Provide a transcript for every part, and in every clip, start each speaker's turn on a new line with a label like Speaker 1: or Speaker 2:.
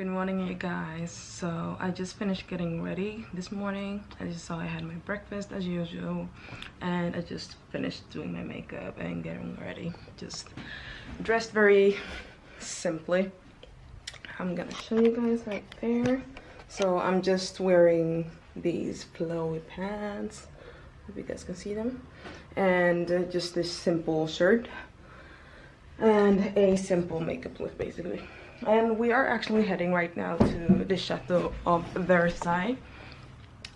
Speaker 1: Good morning, you guys. So I just finished getting ready this morning. As you saw, I had my breakfast as usual, and I just finished doing my makeup and getting ready. Just dressed very simply. I'm gonna show you guys right there. So I'm just wearing these flowy pants. Hope you guys can see them, and just this simple shirt and a simple makeup look, basically. And we are actually heading right now to the Chateau of Versailles,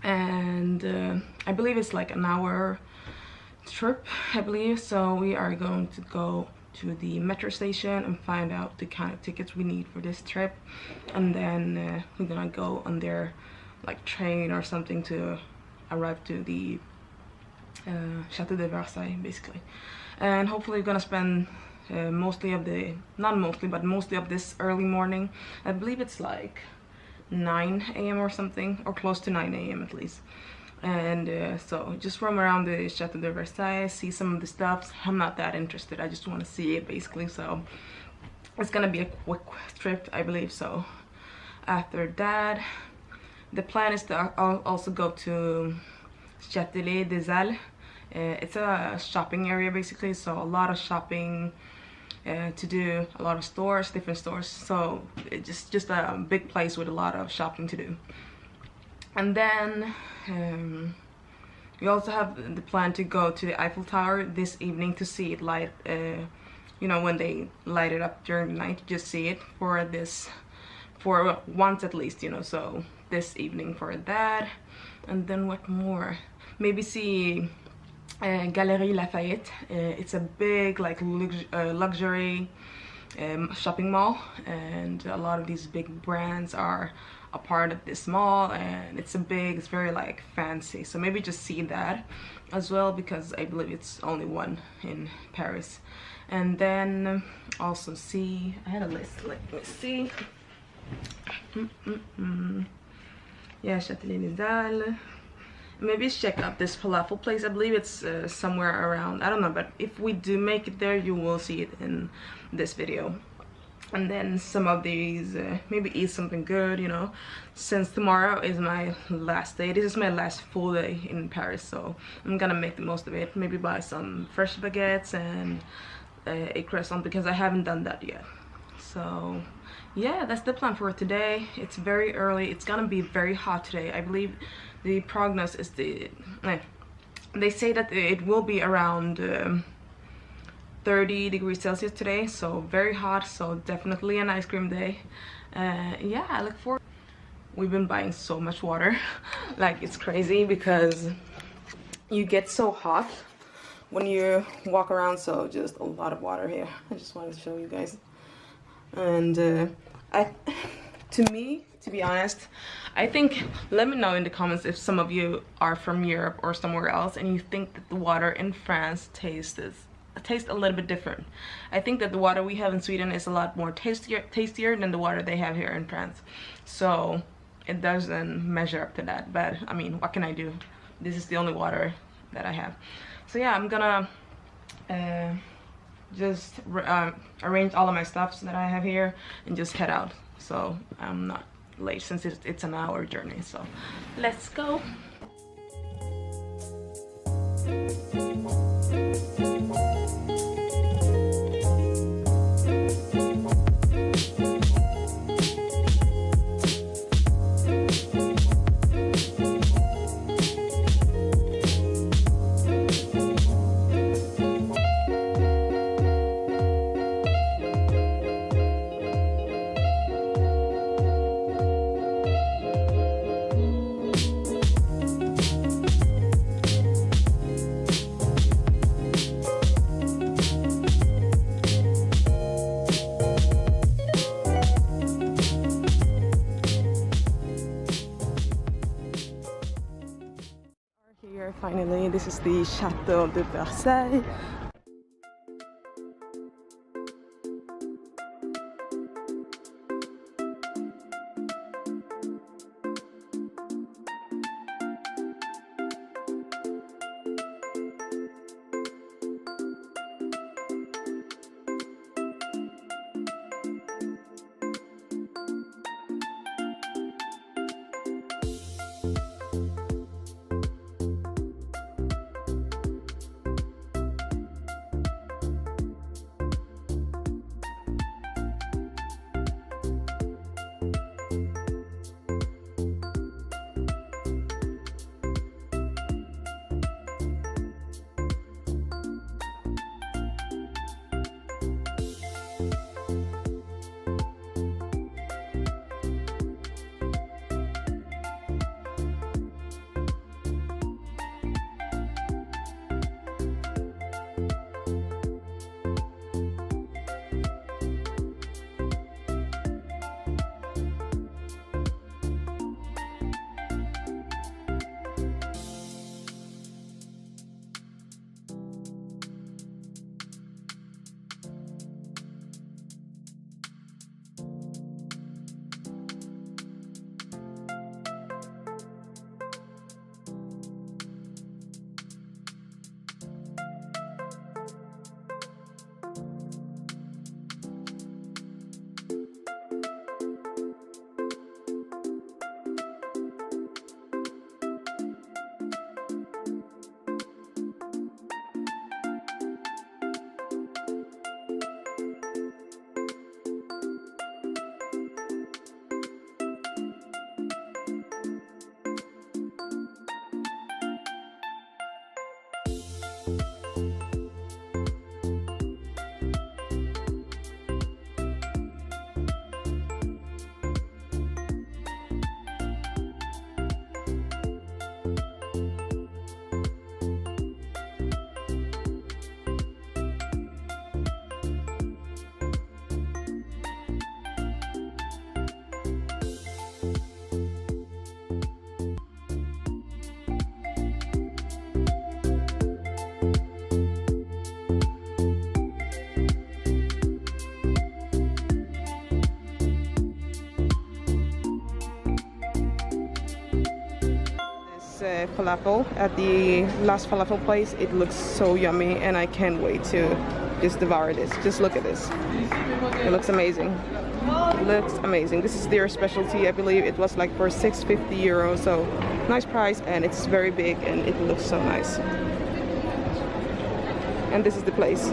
Speaker 1: and I believe it's like an hour trip, I believe. So we are going to go to the metro station and find out the kind of tickets we need for this trip, and then we're gonna go on their like train or something to arrive to the Chateau de Versailles, basically. And hopefully we're gonna spend mostly of this early morning. I believe it's like 9 a.m. or something, or close to 9 a.m. at least. And so just roam around the Chateau de Versailles, see some of the stuff. I'm not that interested, I just want to see it, basically. So it's gonna be a quick trip, I believe. So after that, the plan is to also go to Chateau des Halles. It's a shopping area, basically, so a lot of shopping to do, a lot of stores, different stores. So it's just a big place with a lot of shopping to do. And then we also have the plan to go to the Eiffel Tower this evening to see it light. You know, when they light it up during the night, just see it for once at least, you know. So this evening for that. And then what more? Maybe see Galerie Lafayette. It's a big like luxury shopping mall, and a lot of these big brands are a part of this mall, and it's very like fancy. So maybe just see that as well, because I believe it's only one in Paris. And then also see, I had a list, let me see. Yeah, Chateau des Halles. Maybe check out this falafel place. I believe it's somewhere around, I don't know, but if we do make it there, you will see it in this video. And then some of these, maybe eat something good, you know, since tomorrow is my last day. This is my last full day in Paris, so I'm gonna make the most of it. Maybe buy some fresh baguettes and a croissant, because I haven't done that yet. So yeah, that's the plan for today. It's very early. It's gonna be very hot today. I believe the prognosis is they say that it will be around 30 degrees Celsius today, so very hot. So definitely an ice cream day. Yeah, I look forward. We've been buying so much water like it's crazy, because you get so hot when you walk around. So just a lot of water here. I just wanted to show you guys. And to be honest, I think, let me know in the comments if some of you are from Europe or somewhere else and you think that the water in France tastes a little bit different. I think that the water we have in Sweden is a lot more tastier than the water they have here in France. So it doesn't measure up to that, but I mean, what can I do? This is the only water that I have. So yeah, I'm gonna just arrange all of my stuff that I have here and just head out, so I'm not late, since it's an hour journey. So let's go. Finally, this is the Chateau de Versailles. falafel at the last falafel place. It looks so yummy and I can't wait to just devour this. Just look at this. It looks amazing. It looks amazing. This is their specialty. I believe it was like for 650 euros, so nice price, and it's very big and it looks so nice. And this is the place.